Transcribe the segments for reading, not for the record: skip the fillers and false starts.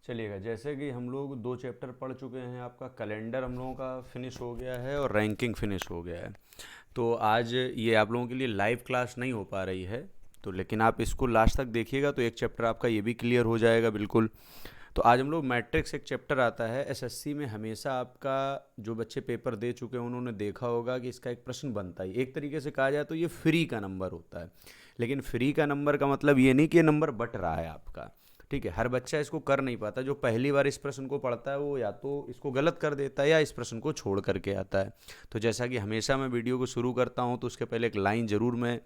चलिएगा, जैसे कि हम लोग 2 चैप्टर पढ़ चुके हैं, आपका कैलेंडर हम लोगों का फिनिश हो गया है और रैंकिंग फिनिश हो गया है। तो आज ये आप लोगों के लिए लाइव क्लास नहीं हो पा रही है, तो लेकिन आप इसको लास्ट तक देखिएगा तो एक चैप्टर आपका ये भी क्लियर हो जाएगा बिल्कुल। तो आज हम लोग मैट्रिक्स एक चैप्टर आता है। एसएससी में हमेशा आपका जो बच्चे पेपर दे चुके हैं उन्होंने देखा होगा कि इसका एक प्रश्न बनता है। एक तरीके से कहा जाए तो ये फ्री का नंबर होता है, लेकिन फ्री का नंबर का मतलब ये नहीं कि ये नंबर बट रहा है आपका। ठीक है, हर बच्चा इसको कर नहीं पाता। जो पहली बार इस प्रश्न को पढ़ता है वो या तो इसको गलत कर देता है या इस प्रश्न को छोड़ करके आता है। तो जैसा कि हमेशा मैं वीडियो को शुरू करता हूँ तो उसके पहले एक लाइन ज़रूर मैं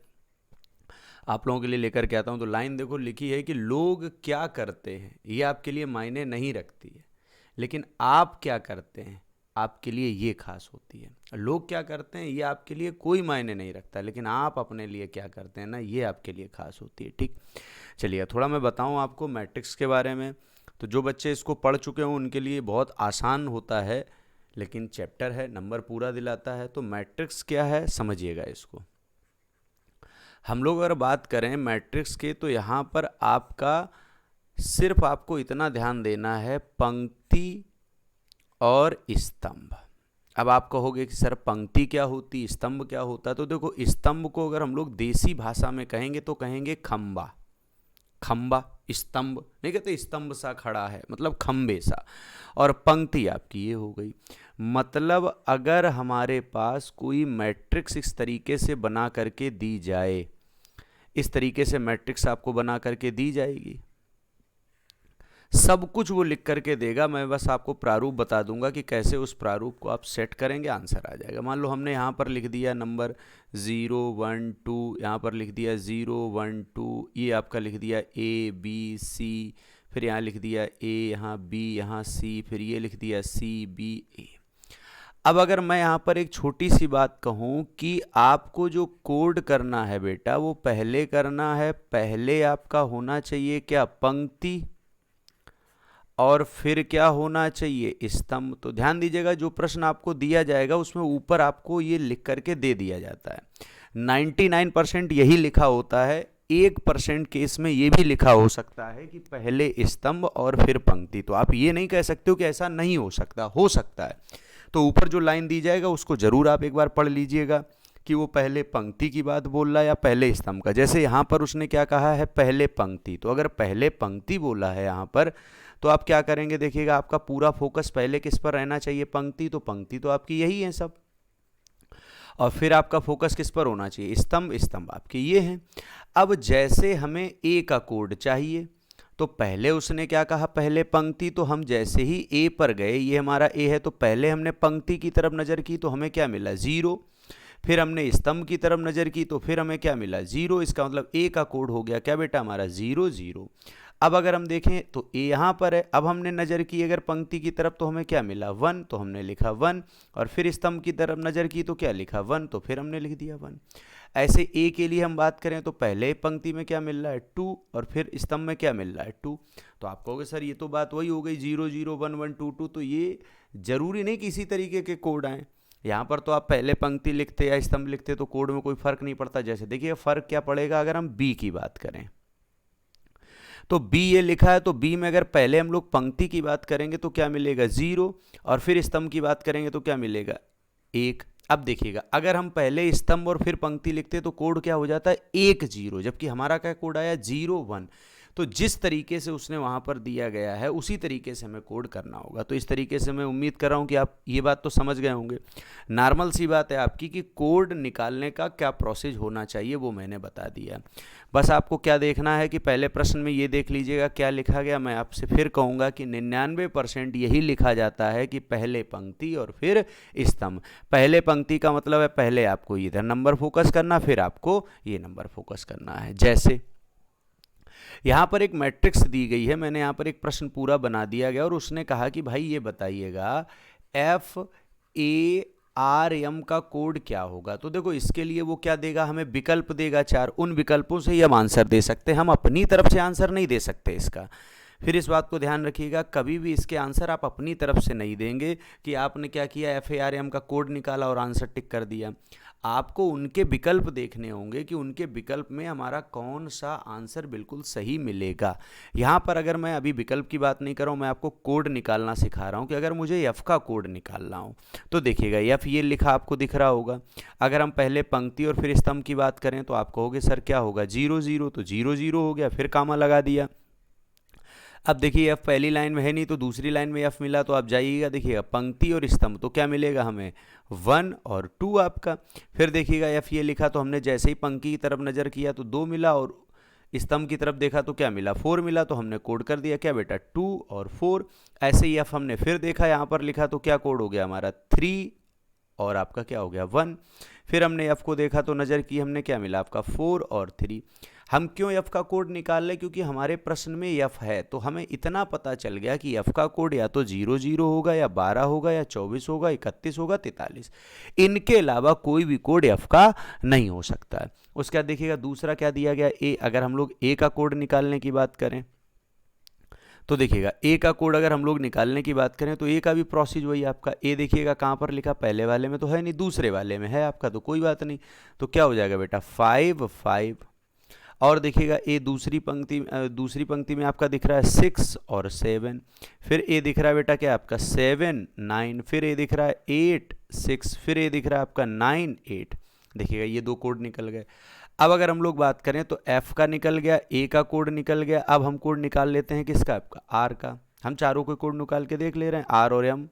आप लोगों के लिए लेकर के आता हूँ। तो लाइन देखो लिखी है कि लोग क्या करते हैं ये आपके लिए मायने नहीं रखती है, लेकिन आप क्या करते हैं आपके लिए ये खास होती है। लोग क्या करते हैं ये आपके लिए कोई मायने नहीं रखता, लेकिन आप अपने लिए क्या करते हैं ना, ये आपके लिए खास होती है। ठीक, चलिए थोड़ा मैं बताऊं आपको मैट्रिक्स के बारे में। तो जो बच्चे इसको पढ़ चुके हों उनके लिए बहुत आसान होता है, लेकिन चैप्टर है, नंबर पूरा दिलाता है। तो मैट्रिक्स क्या है समझिएगा इसको। हम लोग अगर बात करें मैट्रिक्स के, तो यहाँ पर आपका सिर्फ आपको इतना ध्यान देना है, पंक्ति और स्तंभ। अब आप कहोगे कि सर पंक्ति क्या होती, स्तंभ क्या होता, तो देखो स्तंभ को अगर हम लोग देसी भाषा में कहेंगे तो कहेंगे खंबा। खंबा, स्तंभ नहीं कहते स्तंभ सा खड़ा है, मतलब खंबे सा। और पंक्ति आपकी ये हो गई। मतलब अगर हमारे पास कोई मैट्रिक्स इस तरीके से बना करके दी जाए, इस तरीके से मैट्रिक्स आपको बना करके दी जाएगी, सब कुछ वो लिख करके देगा। मैं बस आपको प्रारूप बता दूंगा कि कैसे उस प्रारूप को आप सेट करेंगे, आंसर आ जाएगा। मान लो हमने यहाँ पर लिख दिया नंबर 0 1 2, यहाँ पर लिख दिया 0 1 2, ये आपका लिख दिया ABC, फिर यहाँ लिख दिया A, यहाँ B, यहाँ C, फिर ये लिख दिया CBA। अब अगर मैं यहाँ पर एक छोटी सी बात कहूँ कि आपको जो कोड करना है बेटा वो पहले करना है, पहले आपका होना चाहिए क्या, पंक्ति, और फिर क्या होना चाहिए, स्तंभ। तो ध्यान दीजिएगा जो प्रश्न आपको दिया जाएगा उसमें ऊपर आपको ये लिख करके दे दिया जाता है। 99% यही लिखा होता है। 1% केस में ये भी लिखा हो सकता है कि पहले स्तंभ और फिर पंक्ति। तो आप ये नहीं कह सकते हो कि ऐसा नहीं हो सकता है। तो ऊपर जो लाइन दी जाएगा उसको जरूर आप एक बार पढ़ लीजिएगा कि वो पहले पंक्ति की बात बोल रहा है या पहले स्तंभ का। जैसे यहाँ पर उसने क्या कहा है, पहले पंक्ति। तो अगर पहले पंक्ति बोला है यहाँ पर, तो आप क्या करेंगे देखिएगा, आपका पूरा फोकस पहले किस पर रहना चाहिए, पंक्ति। तो पंक्ति तो आपकी यही है सब, और फिर आपका फोकस किस पर होना चाहिए, स्तंभ। स्तंभ आपके ये हैं। अब जैसे हमें ए का कोड चाहिए, तो पहले उसने क्या कहा, पहले पंक्ति। तो हम जैसे ही ए पर गए, ये हमारा ए है, तो पहले हमने पंक्ति की तरफ नज़र की तो हमें क्या मिला, 0। फिर हमने स्तंभ की तरफ नज़र की तो फिर हमें क्या मिला, 0। इसका मतलब ए का कोड हो गया क्या बेटा हमारा, 0 0। अब अगर हम देखें तो ए यहाँ पर है। अब हमने नज़र की अगर पंक्ति की तरफ तो हमें क्या मिला, 1, तो हमने लिखा 1। और फिर स्तंभ की तरफ नज़र की तो क्या लिखा, 1, तो फिर हमने लिख दिया 1। ऐसे ए के लिए हम बात करें तो पहले पंक्ति में क्या मिल रहा है, 2, और फिर स्तंभ में क्या मिल रहा है, 2। तो आप कहोगे सर ये तो बात वही हो गई, 0 0 1 1 2 2। तो ये जरूरी नहीं कि इसी तरीके के कोड आए। यहाँ पर तो आप पहले पंक्ति लिखते या स्तंभ लिखते तो कोड में कोई फर्क नहीं पड़ता। जैसे देखिए फर्क क्या पड़ेगा अगर हम बी की बात करें, तो बी ये लिखा है, तो बी में अगर पहले हम लोग पंक्ति की बात करेंगे तो क्या मिलेगा, 0, और फिर स्तंभ की बात करेंगे तो क्या मिलेगा, 1। अब देखिएगा अगर हम पहले स्तंभ और फिर पंक्ति लिखते तो कोड क्या हो जाता है, 1 0, जबकि हमारा क्या कोड आया, 0 1। तो जिस तरीके से उसने वहाँ पर दिया गया है उसी तरीके से हमें कोड करना होगा। तो इस तरीके से मैं उम्मीद कर रहा हूँ कि आप ये बात तो समझ गए होंगे। नॉर्मल सी बात है आपकी कि कोड निकालने का क्या प्रोसेस होना चाहिए वो मैंने बता दिया। बस आपको क्या देखना है कि पहले प्रश्न में ये देख लीजिएगा क्या लिखा गया। मैं आपसे फिर कहूँगा कि 99% यही लिखा जाता है कि पहले पंक्ति और फिर स्तंभ। पहले पंक्ति का मतलब है पहले आपको इधर नंबर फोकस करना, फिर आपको ये नंबर फोकस करना है। जैसे यहाँ पर एक मैट्रिक्स दी गई है, मैंने यहाँ पर एक प्रश्न पूरा बना दिया गया और उसने कहा कि भाई ये बताइएगा FARM का कोड क्या होगा। तो देखो इसके लिए वो क्या देगा, हमें विकल्प देगा 4। उन विकल्पों से ही हम आंसर दे सकते हैं, हम अपनी तरफ से आंसर नहीं दे सकते इसका। फिर इस बात को ध्यान रखिएगा, कभी भी इसके आंसर आप अपनी तरफ से नहीं देंगे कि आपने क्या किया, FARM का कोड निकाला और आंसर टिक कर दिया। आपको उनके विकल्प देखने होंगे कि उनके विकल्प में हमारा कौन सा आंसर बिल्कुल सही मिलेगा। यहाँ पर अगर मैं अभी विकल्प की बात नहीं कर रहा हूँ, मैं आपको कोड निकालना सिखा रहा हूँ कि अगर मुझे एफ का कोड निकालना हो तो देखिएगा एफ ये लिखा आपको दिख रहा होगा। अगर हम पहले पंक्ति और फिर स्तंभ की बात करें तो आप कहोगे सर क्या होगा, 0 0, तो 0 0 हो गया, फिर कामा लगा दिया। अब देखिए एफ पहली लाइन में है नहीं तो दूसरी लाइन में एफ मिला, तो आप जाइएगा देखिएगा पंक्ति और स्तंभ, तो क्या मिलेगा हमें 1 और 2 आपका। फिर देखिएगा एफ ये लिखा तो हमने जैसे ही पंक्ति की तरफ नज़र किया तो 2 मिला, और स्तंभ की तरफ देखा तो क्या मिला, 4 मिला, तो हमने कोड कर दिया क्या बेटा 2 और 4। ऐसे ही एफ हमने फिर देखा, यहाँ पर लिखा तो क्या कोड हो गया हमारा 3 और आपका क्या हो गया 1। फिर हमने एफ को देखा तो नज़र की हमने क्या मिला आपका 4 और 3। हम क्यों एफ का कोड निकाल लें, क्योंकि हमारे प्रश्न में एफ है, तो हमें इतना पता चल गया कि एफ का कोड या तो 0 0 होगा या 12 होगा या 24 होगा 31 होगा 43, इनके अलावा कोई भी कोड एफ का नहीं हो सकता है। उसके बाद देखिएगा दूसरा क्या दिया गया ए। अगर हम लोग ए का कोड निकालने की बात करें तो देखिएगा ए का कोड अगर हम लोग निकालने की बात करें तो ए का भी प्रोसीज वही आपका। ए देखिएगा कहाँ पर लिखा, पहले वाले में तो है नहीं, दूसरे वाले में है आपका, तो कोई बात नहीं, तो क्या हो जाएगा बेटा 5 5। और देखिएगा ए दूसरी पंक्ति में आपका दिख रहा है 6 और 7। फिर ए दिख रहा है बेटा क्या आपका 7 9। फिर ए दिख रहा है 8 6। फिर ए दिख रहा है आपका 9 8। देखिएगा ये दो कोड निकल गए। अब अगर हम लोग बात करें तो एफ का निकल गया, ए का कोड निकल गया। अब हम कोड निकाल लेते हैं किसका, आपका आर का। हम चारों को कोड निकाल के देख ले रहे हैं, आर और एम।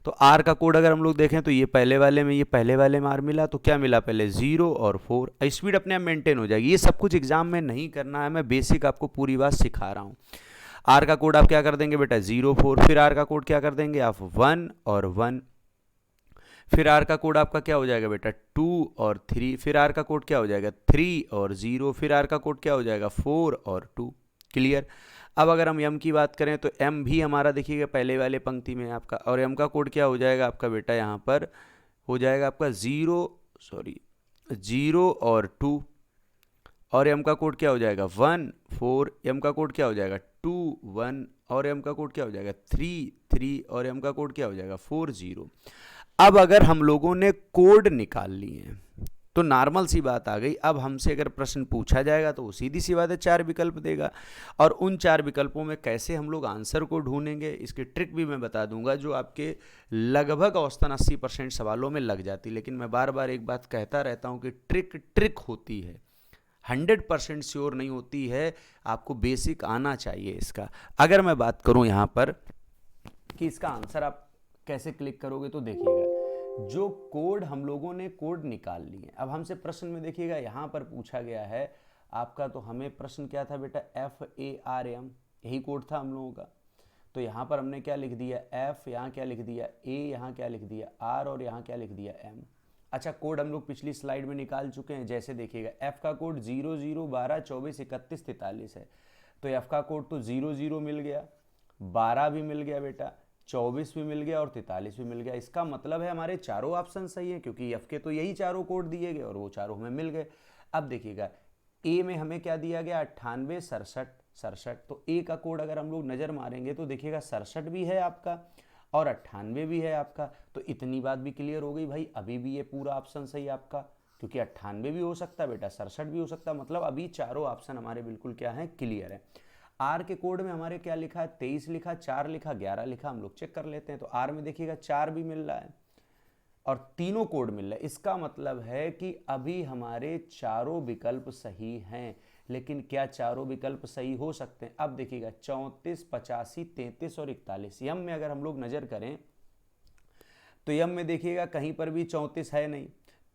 तो आर का कोड अगर हम लोग देखें तो ये पहले वाले में आर मिला, तो क्या मिला पहले 0 और 4। स्पीड अपने आप मेंटेन हो जाएगी। ये सब कुछ एग्जाम में नहीं करना है, मैं बेसिक आपको पूरी बात सिखा रहा हूँ। आर का कोड आप क्या कर देंगे बेटा 0 4। फिर आर का कोड क्या कर देंगे आप 1 और 1। फिर आर का कोड आपका क्या हो जाएगा बेटा 2 और 3। फिर आर का कोड क्या हो जाएगा 3 और 0। फिर आर का कोड क्या हो जाएगा 4 और 2। क्लियर। अब अगर हम एम की बात करें तो एम भी हमारा देखिएगा पहले वाले पंक्ति में आपका, और एम का कोड क्या हो जाएगा आपका बेटा यहाँ पर हो जाएगा आपका 0 और 2। और एम का कोड क्या हो जाएगा 1 4। एम का कोड क्या हो जाएगा 2 1। और एम का कोड क्या हो जाएगा 3 3। और एम का कोड क्या हो जाएगा 4 0। अब अगर हम लोगों ने कोड निकाल लिए हैं तो नॉर्मल सी बात आ गई। अब हमसे अगर प्रश्न पूछा जाएगा तो वो सीधी सी बात है 4 विकल्प देगा, और उन 4 विकल्पों में कैसे हम लोग आंसर को ढूंढेंगे इसकी ट्रिक भी मैं बता दूंगा, जो आपके लगभग औसतन 80% सवालों में लग जाती है। लेकिन मैं बार बार एक बात कहता रहता हूं कि ट्रिक होती है, 100% श्योर नहीं होती है। आपको बेसिक आना चाहिए इसका। अगर मैं बात करूं यहाँ पर कि इसका आंसर आप कैसे क्लिक करोगे, तो देखिएगा जो कोड हम लोगों ने कोड निकाल लिए। अब हमसे प्रश्न में देखिएगा यहाँ पर पूछा गया है आपका, तो हमें प्रश्न क्या था बेटा FARM, यही कोड था हम लोगों का। तो यहाँ पर हमने क्या लिख दिया F, यहाँ क्या लिख दिया A, यहाँ क्या लिख दिया R, और यहाँ क्या लिख दिया M। अच्छा, कोड हम लोग पिछली स्लाइड में निकाल चुके हैं। जैसे देखिएगा F का कोड 0 0 12 24 31 43 है, तो F का कोड तो 0 0 मिल गया, 12 भी मिल गया बेटा, 24 भी मिल गया और 43 भी मिल गया। इसका मतलब है हमारे चारों ऑप्शन सही है, क्योंकि एफ के तो यही चारों कोड दिए गए और वो चारों हमें मिल गए। अब देखिएगा ए में हमें क्या दिया गया 98 67 67। तो ए का कोड अगर हम लोग नज़र मारेंगे तो देखिएगा 67 भी है आपका और 98 भी है आपका। तो इतनी बात भी क्लियर हो गई भाई, अभी भी ये पूरा ऑप्शन सही है आपका, क्योंकि 98 भी हो सकता है बेटा, 67 भी हो सकता है। मतलब अभी चारों ऑप्शन हमारे बिल्कुल क्या है, क्लियर है। आर के कोड में हमारे क्या लिखा है 23 लिखा, 4 लिखा, 11 लिखा। हम लोग चेक कर लेते हैं। तो आर में देखिएगा 4 भी मिल रहा है और तीनों कोड मिल रहा है। इसका मतलब है कि अभी हमारे चारों विकल्प सही हैं। लेकिन क्या चारों विकल्प सही हो सकते हैं? अब देखिएगा 34 85 33 और 41। यम में अगर हम लोग नजर करें तो यम में देखिएगा कहीं पर भी 34 है नहीं,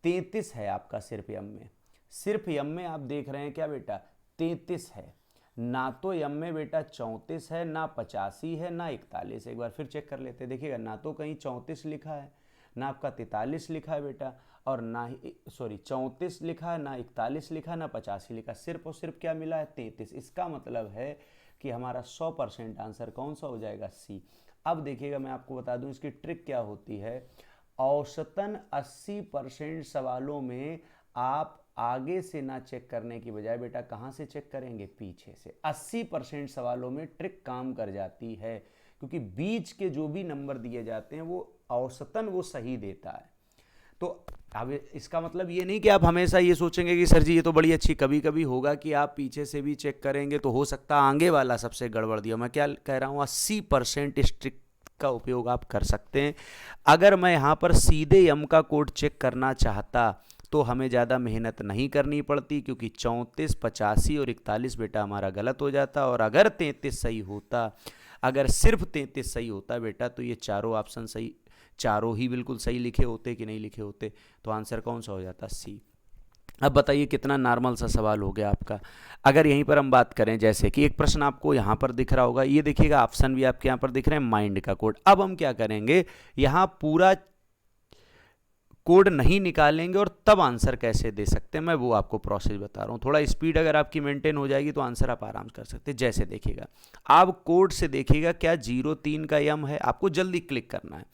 33 है आपका सिर्फ यम में। सिर्फ यम में आप देख रहे हैं क्या बेटा 33 है, ना तो यम में बेटा 34 है, ना 85 है, ना 41। एक बार फिर चेक कर लेते हैं। देखिएगा ना तो कहीं 34 लिखा है, ना आपका 43 लिखा है बेटा, और ना ही 34 लिखा है, ना 41 लिखा, ना 85 लिखा। सिर्फ और सिर्फ क्या मिला है 33। इसका मतलब है कि हमारा 100% आंसर कौन सा हो जाएगा सी। अब देखिएगा मैं आपको बता दूं इसकी ट्रिक क्या होती है। औसतन 80% सवालों में आप आगे से ना चेक करने की बजाय बेटा कहाँ से चेक करेंगे, पीछे से। 80% सवालों में ट्रिक काम कर जाती है, क्योंकि बीच के जो भी नंबर दिए जाते हैं वो औसतन वो सही देता है। तो अब इसका मतलब ये नहीं कि आप हमेशा ये सोचेंगे कि सर जी ये तो बड़ी अच्छी, कभी कभी होगा कि आप पीछे से भी चेक करेंगे तो हो सकता है आगे वाला सबसे गड़बड़ दिया। मैं क्या कह रहा हूँ, 80% इस ट्रिक का उपयोग आप कर सकते हैं। अगर मैं यहाँ पर सीधे यम का कोड चेक करना चाहता तो हमें ज़्यादा मेहनत नहीं करनी पड़ती, क्योंकि 34, 85 और 41 बेटा हमारा गलत हो जाता। और अगर 33 सही होता, अगर सिर्फ 33 सही होता बेटा, तो ये चारों ऑप्शन सही, चारों ही बिल्कुल सही लिखे होते कि नहीं लिखे होते, तो आंसर कौन सा हो जाता, सी। अब बताइए कितना नॉर्मल सा सवाल हो गया आपका। अगर यहीं पर हम बात करें, जैसे कि एक प्रश्न आपको यहाँ पर दिख रहा होगा, ये देखिएगा ऑप्शन भी आपके यहाँ पर दिख रहे हैं, माइंड का कोड। अब हम क्या करेंगे, यहाँ पूरा कोड नहीं निकालेंगे और तब आंसर कैसे दे सकते हैं, मैं वो आपको प्रोसेस बता रहा हूँ। थोड़ा स्पीड अगर आपकी मेंटेन हो जाएगी तो आंसर आप आराम से कर सकते हैं। जैसे देखिएगा, आप कोड से देखिएगा क्या 03 का यम है, आपको जल्दी क्लिक करना है।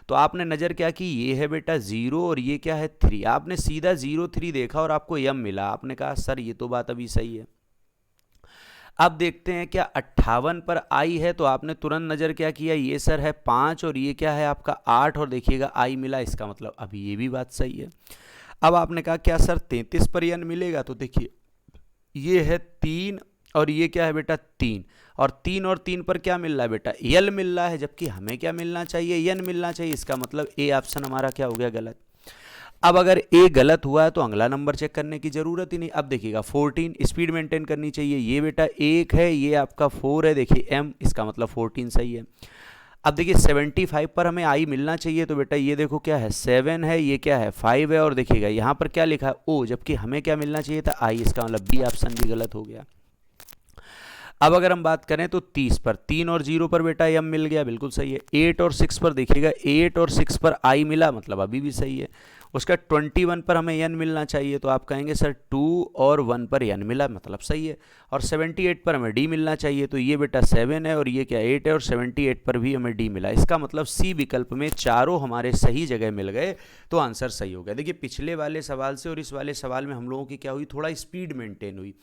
तो आपने नज़र क्या की, ये है बेटा 0 और ये क्या है 3। आपने सीधा 03 देखा और आपको यम मिला, आपने कहा सर ये तो बात अभी सही है। अब देखते हैं क्या 58 पर आई है, तो आपने तुरंत नज़र क्या किया, ये सर है 5 और ये क्या है आपका 8, और देखिएगा आई मिला, इसका मतलब अभी ये भी बात सही है। अब आपने कहा क्या सर 33 पर यन मिलेगा, तो देखिए ये है 3 और ये क्या है बेटा 3, और 3 और 3 पर क्या मिल रहा है बेटा, यल मिल रहा है, जबकि हमें क्या मिलना चाहिए, यन मिलना चाहिए। इसका मतलब ए ऑप्शन हमारा क्या हो गया, गलत। अब अगर ए गलत हुआ है तो अगला नंबर चेक करने की जरूरत ही नहीं। अब देखिएगा 14, स्पीड मेंटेन करनी चाहिए, ये बेटा 1 है, ये आपका 4 है, देखिए एम, इसका मतलब 14 सही है। अब देखिए 75 पर हमें आई मिलना चाहिए, तो बेटा ये देखो क्या है 7 है, ये क्या है 5 है, और देखिएगा यहाँ पर क्या लिखा है ओ, जबकि हमें क्या मिलना चाहिए था आई, इसका मतलब बी ऑप्शन भी गलत हो गया। अब अगर हम बात करें तो 30 पर 3 और 0 पर बेटा एम मिल गया, बिल्कुल सही है। 8 और 6 पर देखिएगा 8 और 6 पर आई मिला, मतलब अभी भी सही है। उसका 21 पर हमें एन मिलना चाहिए, तो आप कहेंगे सर 2 और 1 पर एन मिला, मतलब सही है। और 78 पर हमें डी मिलना चाहिए, तो ये बेटा 7 है और ये क्या 8 है, और 78 पर भी हमें डी मिला। इसका मतलब सी विकल्प में चारों हमारे सही जगह मिल गए, तो आंसर सही हो गया। देखिए पिछले वाले सवाल से और इस वाले सवाल में हम लोगों की क्या हुई, थोड़ा स्पीड मेंटेन हुई।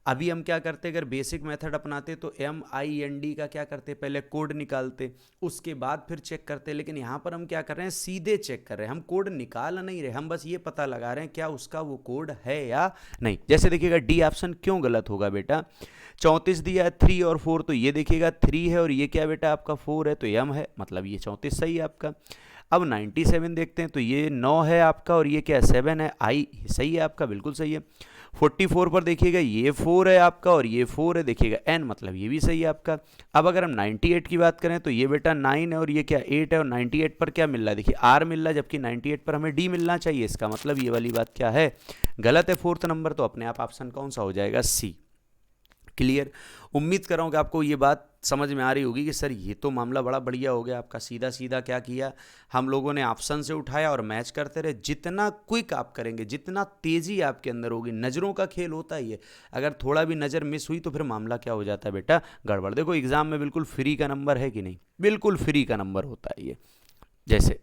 अभी हम क्या करते, अगर बेसिक मेथड अपनाते तो MIND का क्या करते, पहले कोड निकालते, उसके बाद फिर चेक करते। लेकिन यहाँ पर हम क्या कर रहे हैं, सीधे चेक कर रहे हैं, हम कोड निकाल नहीं रहे, हम बस ये पता लगा रहे हैं क्या उसका वो कोड है या नहीं। जैसे देखिएगा डी ऑप्शन क्यों गलत होगा बेटा, 34 दिया है 3 और 4, तो ये देखिएगा 3 है और ये क्या बेटा आपका 4 है, तो यम है, मतलब ये 34 सही है आपका। अब 97 देखते हैं, तो ये 9 है आपका और ये क्या 7 है, आई सही है आपका, बिल्कुल सही है। 44 पर देखिएगा ये 4 है आपका और ये 4 है, देखिएगा n, मतलब ये भी सही है आपका। अब अगर हम 98 की बात करें तो ये बेटा 9 है और ये क्या 8 है, और 98 पर क्या मिल रहा है, देखिए r मिल रहा है, जबकि 98 पर हमें d मिलना चाहिए। इसका मतलब ये वाली बात क्या है, गलत है 4th नंबर, तो अपने आप ऑप्शन कौन सा हो जाएगा, सी। क्लियर। उम्मीद कर रहा हूँ कि आपको ये बात समझ में आ रही होगी कि सर ये तो मामला बड़ा बढ़िया हो गया आपका। सीधा सीधा क्या किया हम लोगों ने, ऑप्शन से उठाया और मैच करते रहे। जितना क्विक आप करेंगे, जितना तेज़ी आपके अंदर होगी, नज़रों का खेल होता ही है, अगर थोड़ा भी नज़र मिस हुई तो फिर मामला क्या हो जाता है बेटा, गड़बड़। देखो एग्ज़ाम में बिल्कुल फ्री का नंबर है कि नहीं, बिल्कुल फ्री का नंबर होता है ये। जैसे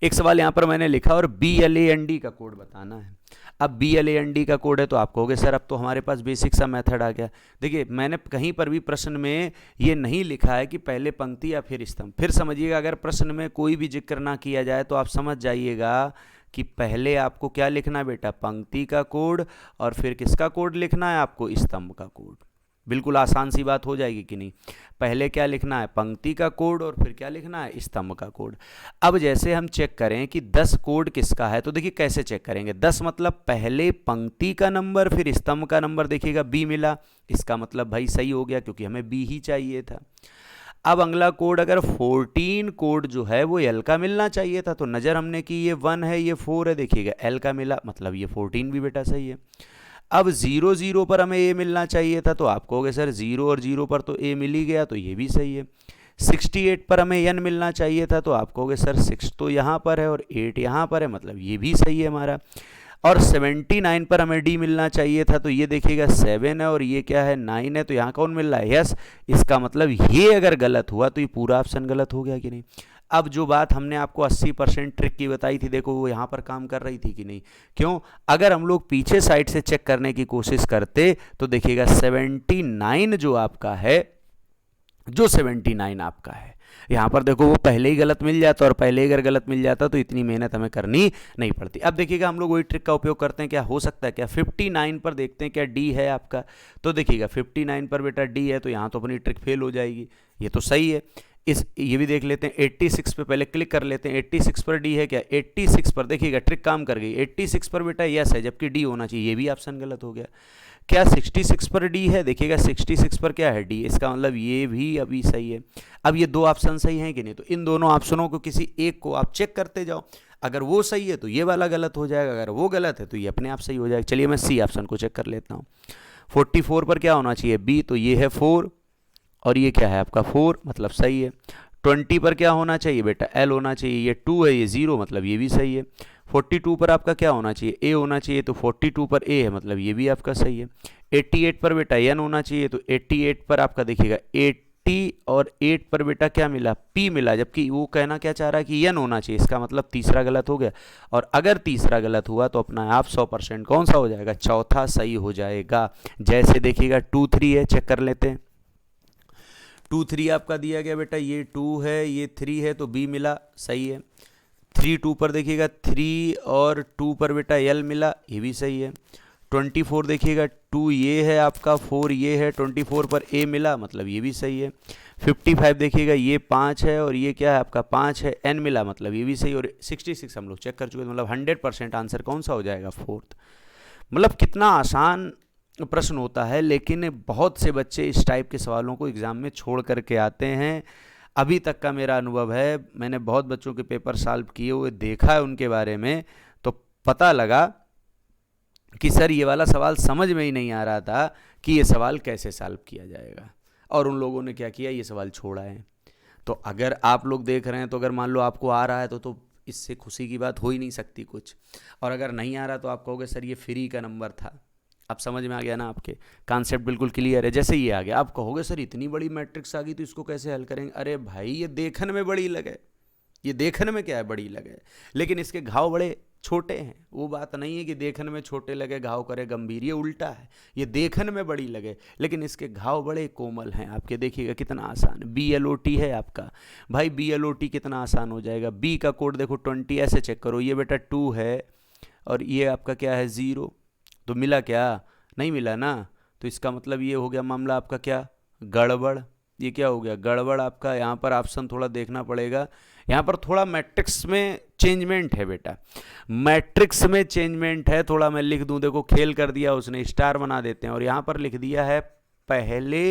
एक सवाल यहाँ पर मैंने लिखा और BLAND का कोड बताना है। अब BLAND का कोड है तो आप कहोगे सर अब तो हमारे पास बेसिक सा मेथड आ गया। देखिए मैंने कहीं पर भी प्रश्न में ये नहीं लिखा है कि पहले पंक्ति या फिर स्तंभ। फिर समझिएगा, अगर प्रश्न में कोई भी जिक्र ना किया जाए तो आप समझ जाइएगा कि पहले आपको क्या लिखना है बेटा, पंक्ति का कोड, और फिर किसका कोड लिखना है आपको, स्तंभ का कोड। बिल्कुल आसान सी बात हो जाएगी कि नहीं। पहले क्या लिखना है, पंक्ति का कोड, और फिर क्या लिखना है, स्तंभ का कोड। अब जैसे हम चेक करें कि 10 कोड किसका है, तो देखिए कैसे चेक करेंगे। 10 मतलब पहले पंक्ति का नंबर फिर स्तंभ का नंबर, देखिएगा B मिला, इसका मतलब भाई सही हो गया क्योंकि हमें B ही चाहिए था। अब अगला कोड, अगर 14 कोड जो है वो L का मिलना चाहिए था, तो नज़र हमने की ये 1 है ये 4 है, देखिएगा L का मिला, मतलब ये 14 भी बेटा सही है। अब 0 0 पर हमें ए मिलना चाहिए था, तो आप कहोगे सर 0 और 0 पर तो ए मिल ही गया, तो ये भी सही है। 68 पर हमें n मिलना चाहिए था, तो आप कहोगे सर 6 तो यहाँ पर है और 8 यहाँ पर है, मतलब ये भी सही है हमारा। और 79 पर हमें डी मिलना चाहिए था, तो ये देखिएगा 7 है और ये क्या है 9 है, तो यहाँ कौन मिल रहा है, यस। इसका मतलब ये अगर गलत हुआ तो ये पूरा ऑप्शन गलत हो गया कि नहीं। अब जो बात हमने आपको 80% ट्रिक की बताई थी, देखो वो यहाँ पर काम कर रही थी कि नहीं? क्यों? अगर हम लोग पीछे साइड से चेक करने की कोशिश करते तो देखिएगा 79 जो आपका है, जो 79 आपका है, यहाँ पर देखो वो पहले ही गलत मिल जाता, और पहले ही अगर गलत मिल जाता तो इतनी मेहनत हमें करनी नहीं पड़ती। अब देखिएगा हम लोग वही ट्रिक का उपयोग करते हैं, क्या हो सकता है, क्या 59 पर देखते हैं क्या डी है आपका, तो देखिएगा 59 पर बेटा डी है, तो यहाँ तो अपनी ट्रिक फेल हो जाएगी, ये तो सही है। ये भी देख लेते हैं, 86 पे पहले क्लिक कर लेते हैं, 86 पर डी है क्या? 86 पर देखिएगा ट्रिक काम कर गई, 86 पर बेटा यस है, जबकि डी होना चाहिए, ये भी ऑप्शन गलत हो गया। क्या 66 पर डी है? देखिएगा 66 पर क्या है? डी, इसका मतलब ये भी अभी सही है। अब ये दो ऑप्शन सही हैं कि नहीं? तो इन दोनों ऑप्शनों को किसी एक को आप चेक करते जाओ, अगर वो सही है तो ये वाला गलत हो जाएगा, अगर वो गलत है तो ये अपने आप सही हो जाएगा। चलिए मैं सी ऑप्शन को चेक कर लेता हूँ। 44 पर क्या होना चाहिए? बी, तो ये है 4 और ये क्या है आपका 4, मतलब सही है। 20 पर क्या होना चाहिए बेटा? एल होना चाहिए, ये 2 है, ये 0, मतलब ये भी सही है। 42 पर आपका क्या होना चाहिए? ए होना चाहिए, तो 42 पर ए है, मतलब ये भी आपका सही है। 88 पर बेटा एन होना चाहिए, तो 88 पर आपका देखिएगा 80 और 8 पर बेटा क्या मिला? पी मिला, जबकि वो कहना क्या चाह रहा है कि एन होना चाहिए, इसका मतलब तीसरा गलत हो गया। और अगर तीसरा गलत हुआ तो अपना आप 100% कौन सा हो जाएगा? चौथा सही हो जाएगा। जैसे देखिएगा 2 3 है, चेक कर लेते हैं। 2 3 आपका दिया गया बेटा, ये 2 है, ये 3 है, तो बी मिला, सही है। 3 2 पर देखिएगा 3 और 2 पर बेटा एल मिला, ये भी सही है। 24 देखिएगा 2 ये है आपका, 4 ये है, 24 पर ए मिला, मतलब ये भी सही है। 55 देखिएगा ये 5 है और ये क्या है आपका 5 है, एन मिला, मतलब ये भी सही। और 66 हम लोग चेक कर चुके, मतलब 100% आंसर कौन सा हो जाएगा? 4th। मतलब कितना आसान प्रश्न होता है, लेकिन बहुत से बच्चे इस टाइप के सवालों को एग्ज़ाम में छोड़ करके आते हैं। अभी तक का मेरा अनुभव है, मैंने बहुत बच्चों के पेपर सॉल्व किए हुए देखा है उनके बारे में, तो पता लगा कि सर ये वाला सवाल समझ में ही नहीं आ रहा था कि ये सवाल कैसे सॉल्व किया जाएगा, और उन लोगों ने क्या किया, ये सवाल छोड़ा है। तो अगर आप लोग देख रहे हैं, तो अगर मान लो आपको आ रहा है तो इससे खुशी की बात हो ही नहीं सकती कुछ, और अगर नहीं आ रहा तो आप कहोगे सर ये फ्री का नंबर था। अब समझ में आ गया ना? आपके कॉन्सेप्ट बिल्कुल क्लियर है। जैसे ये आ गया, आप कहोगे सर इतनी बड़ी मैट्रिक्स आ गई तो इसको कैसे हल करेंगे? अरे भाई ये देखने में बड़ी लगे, ये देखने में क्या है, बड़ी लगे, लेकिन इसके घाव बड़े छोटे हैं। वो बात नहीं है कि देखने में छोटे लगे घाव करे गंभीर, ये उल्टा है। ये देखने में बड़ी लगे लेकिन इसके घाव बड़े कोमल हैं आपके। देखिएगा कितना आसान, BLOT है आपका भाई, BLOT कितना आसान हो जाएगा। बी का कोड देखो 20, ऐसे चेक करो, ये बेटा 2 है और ये आपका क्या है 0, तो मिला क्या? नहीं मिला ना, तो इसका मतलब ये हो गया मामला आपका क्या? गड़बड़। ये क्या हो गया? गड़बड़ आपका। यहाँ पर ऑप्शन थोड़ा देखना पड़ेगा, यहाँ पर थोड़ा मैट्रिक्स में चेंजमेंट है बेटा, मैट्रिक्स में चेंजमेंट है थोड़ा। मैं लिख दूं, देखो खेल कर दिया उसने, स्टार बना देते हैं, और यहाँ पर लिख दिया है पहले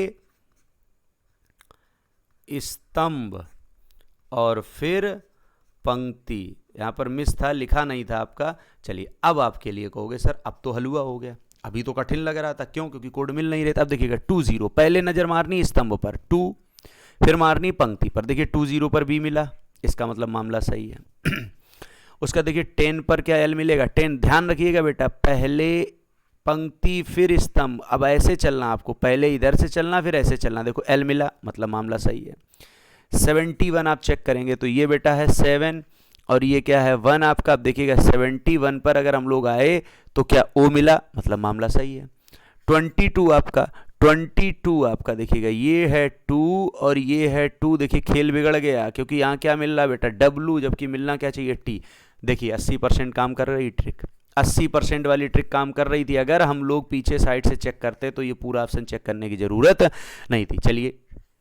स्तंभ और फिर पंक्ति। यहाँ पर मिस था, लिखा नहीं था आपका। चलिए अब आपके लिए कहोगे सर अब तो हलवा हो गया, अभी तो कठिन लग रहा था, क्यों? क्योंकि कोड मिल नहीं रहे थे। अब देखिएगा 2 0, पहले नजर मारनी स्तंभ पर 2, फिर मारनी पंक्ति पर, देखिए 2 0 पर बी मिला, इसका मतलब मामला सही है। उसका देखिए 10 पर क्या एल मिलेगा? 10, ध्यान रखिएगा बेटा, पहले पंक्ति फिर स्तंभ। अब ऐसे चलना आपको, पहले इधर से चलना फिर ऐसे चलना, देखो एल मिला, मतलब मामला सही है। 71 आप चेक करेंगे तो ये बेटा है 7 और ये क्या है 1 आपका। अब देखिएगा 71 पर अगर हम लोग आए तो क्या ओ मिला, मतलब मामला सही है। 22 आपका, 22 आपका देखिएगा ये है 2 और ये है 2, देखिए खेल बिगड़ गया क्योंकि यहाँ क्या मिल रहा है बेटा W, जबकि मिलना क्या चाहिए T। देखिए 80% काम कर रही ट्रिक, 80% वाली ट्रिक काम कर रही थी। अगर हम लोग पीछे साइड से चेक करते तो ये पूरा ऑप्शन चेक करने की जरूरत नहीं थी। चलिए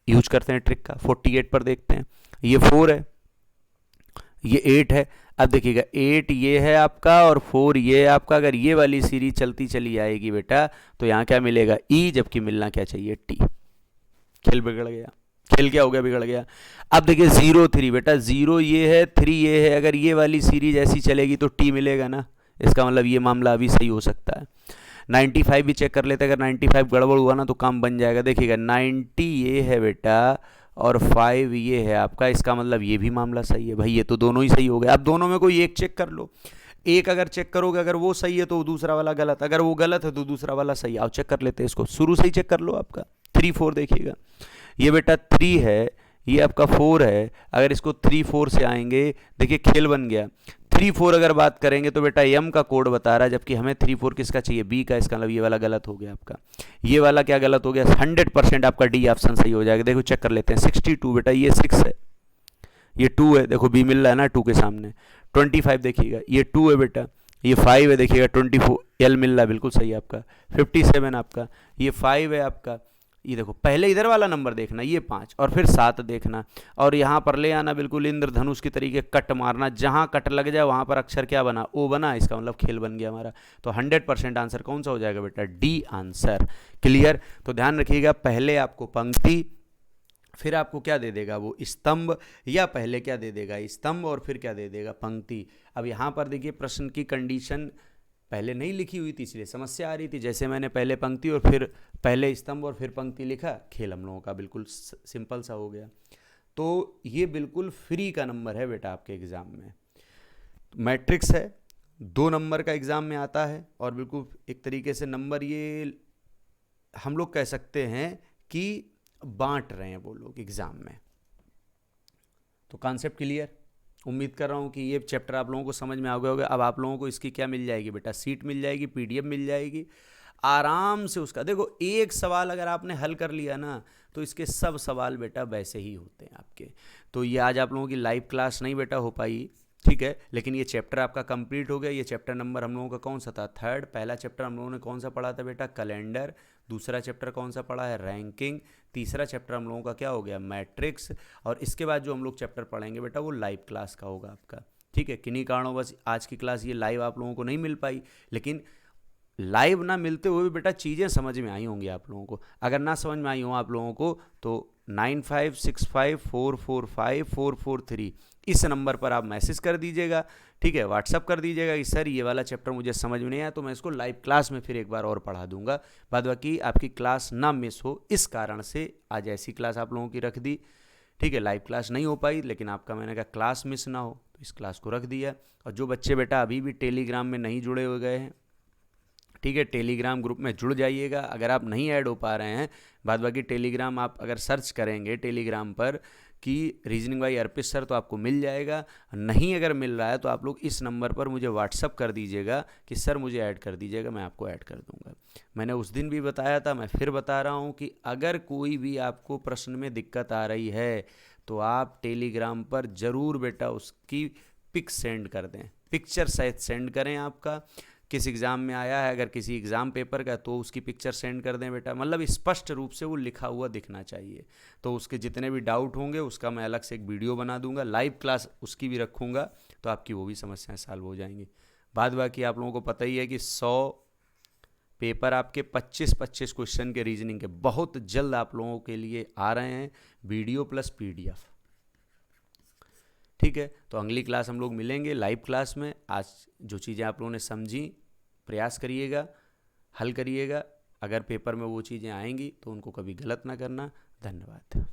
यूज करते हैं ट्रिक का। 48 पर देखते हैं, ये 4 है, ये 8 है। अब देखिएगा 8 ये है आपका और 4 ये है आपका। अगर ये वाली सीरीज चलती चली आएगी बेटा तो यहाँ क्या मिलेगा E, जबकि मिलना क्या चाहिए T। खेल बिगड़ गया, खेल क्या हो गया? बिगड़ गया। अब देखिए 0 3 बेटा, 0 ये है 3 ये है, अगर ये वाली सीरीज ऐसी चलेगी तो T मिलेगा ना, इसका मतलब ये मामला अभी सही हो सकता है। 95 भी चेक कर लेते हैं, अगर 95 गड़बड़ हुआ ना तो काम बन जाएगा। देखिएगा 90 ये है बेटा और 5 ये है आपका, इसका मतलब ये भी मामला सही है। भाई ये तो दोनों ही सही हो गए। अब दोनों में कोई एक चेक कर लो, एक अगर चेक करोगे अगर वो सही है तो दूसरा वाला गलत, अगर वो गलत है तो दूसरा वाला सही। आओ चेक कर लेते हैं इसको, शुरू से ही चेक कर लो आपका। 3 4 देखिएगा, ये बेटा 3 है, ये आपका 4 है, अगर इसको 3 4 से आएंगे, देखिए खेल बन गया। 3 4 अगर बात करेंगे तो बेटा एम का कोड बता रहा है, जबकि हमें 3 4 किसका चाहिए, बी का। इसका मतलब ये वाला गलत हो गया आपका। ये वाला क्या गलत हो गया, 100% आपका डी ऑप्शन सही हो जाएगा। देखो चेक कर लेते हैं, 62 बेटा ये 6 है, ये 2 है, देखो बी मिल रहा है ना 2 के सामने। 25 देखिएगा, ये 2 है बेटा, ये 5 है, देखिएगा 24 एल मिल रहा है, बिल्कुल सही है आपका। 57 आपका, ये 5 है आपका। ये देखो पहले इधर वाला नंबर देखना, ये 5 और फिर 7 देखना, और यहाँ पर ले आना बिल्कुल इंद्रधनुष की तरीके कट मारना, जहाँ कट लग जाए वहाँ पर अक्षर क्या बना, ओ बना, इसका मतलब खेल बन गया हमारा। तो 100% आंसर कौन सा हो जाएगा बेटा, डी आंसर। क्लियर। तो ध्यान रखिएगा, पहले आपको पंक्ति, फिर आपको क्या दे देगा वो स्तंभ, या पहले क्या दे देगा स्तंभ और फिर क्या दे देगा पंक्ति। अब यहाँ पर देखिए प्रश्न की कंडीशन पहले नहीं लिखी हुई थी, इसलिए समस्या आ रही थी। जैसे मैंने पहले पंक्ति और फिर पहले स्तंभ और फिर पंक्ति लिखा, खेल हम लोगों का बिल्कुल सिंपल सा हो गया। तो ये बिल्कुल फ्री का नंबर है बेटा आपके एग्ज़ाम में। मैट्रिक्स है, 2 नंबर का एग्ज़ाम में आता है, और बिल्कुल एक तरीके से नंबर ये हम लोग कह सकते हैं कि बांट रहे हैं वो लोग एग्ज़ाम में। तो कॉन्सेप्ट क्लियर, उम्मीद कर रहा हूँ कि ये चैप्टर आप लोगों को समझ में आ गया होगा। अब आप लोगों को इसकी क्या मिल जाएगी बेटा, सीट मिल जाएगी, पीडीएफ मिल जाएगी, आराम से उसका देखो एक सवाल अगर आपने हल कर लिया ना, तो इसके सब सवाल बेटा वैसे ही होते हैं आपके। तो ये आज आप लोगों की लाइव क्लास नहीं बेटा हो पाई, ठीक है, लेकिन ये चैप्टर आपका कंप्लीट हो गया। ये चैप्टर नंबर हम लोगों का कौन सा था, 3rd। पहला चैप्टर हम लोगों ने कौन सा पढ़ा था बेटा, कैलेंडर। दूसरा चैप्टर कौन सा पढ़ा है, रैंकिंग। तीसरा चैप्टर हम लोगों का क्या हो गया, मैट्रिक्स। और इसके बाद जो हम लोग चैप्टर पढ़ेंगे बेटा वो लाइव क्लास का होगा आपका, ठीक है। किन्हीं कारणों बस आज की क्लास ये लाइव आप लोगों को नहीं मिल पाई, लेकिन लाइव ना मिलते हुए भी बेटा चीज़ें समझ में आई होंगी आप लोगों को। अगर ना समझ में आई हो आप लोगों को तो 9565445443 इस नंबर पर आप मैसेज कर दीजिएगा, ठीक है, व्हाट्सअप कर दीजिएगा कि सर ये वाला चैप्टर मुझे समझ में नहीं आया, तो मैं इसको लाइव क्लास में फिर एक बार और पढ़ा दूंगा। बाद बाकी आपकी क्लास ना मिस हो, इस कारण से आज ऐसी क्लास आप लोगों की रख दी, ठीक है। लाइव क्लास नहीं हो पाई, लेकिन आपका मैंने कहा क्लास मिस ना हो, तो इस क्लास को रख दिया। और जो बच्चे बेटा अभी भी टेलीग्राम में नहीं जुड़े हुए गए हैं, ठीक है, टेलीग्राम ग्रुप में जुड़ जाइएगा। अगर आप नहीं ऐड हो पा रहे हैं, बाद बाकी टेलीग्राम आप अगर सर्च करेंगे टेलीग्राम पर कि रीजनिंग बाई अर्पित सर, तो आपको मिल जाएगा। नहीं अगर मिल रहा है तो आप लोग इस नंबर पर मुझे व्हाट्सअप कर दीजिएगा कि सर मुझे ऐड कर दीजिएगा, मैं आपको ऐड कर दूंगा। मैंने उस दिन भी बताया था, मैं फिर बता रहा हूँ कि अगर कोई भी आपको प्रश्न में दिक्कत आ रही है तो आप टेलीग्राम पर ज़रूर बेटा उसकी पिक सेंड कर दें, पिक्चर सहित सेंड करें। आपका किस एग्ज़ाम में आया है, अगर किसी एग्ज़ाम पेपर का, तो उसकी पिक्चर सेंड कर दें बेटा, मतलब स्पष्ट रूप से वो लिखा हुआ दिखना चाहिए। तो उसके जितने भी डाउट होंगे उसका मैं अलग से एक वीडियो बना दूंगा, लाइव क्लास उसकी भी रखूँगा, तो आपकी वो भी समस्याएं सॉल्व हो जाएंगी। बाद बाकी आप लोगों को पता ही है कि 100 पेपर आपके 25-25 क्वेश्चन के रीजनिंग के बहुत जल्द आप लोगों के लिए आ रहे हैं, वीडियो प्लस पीडीएफ, ठीक है। तो अगली क्लास हम लोग मिलेंगे लाइव क्लास में। आज जो चीज़ें आप लोगों ने समझी, प्रयास करिएगा, हल करिएगा। अगर पेपर में वो चीज़ें आएंगी तो उनको कभी गलत ना करना। धन्यवाद।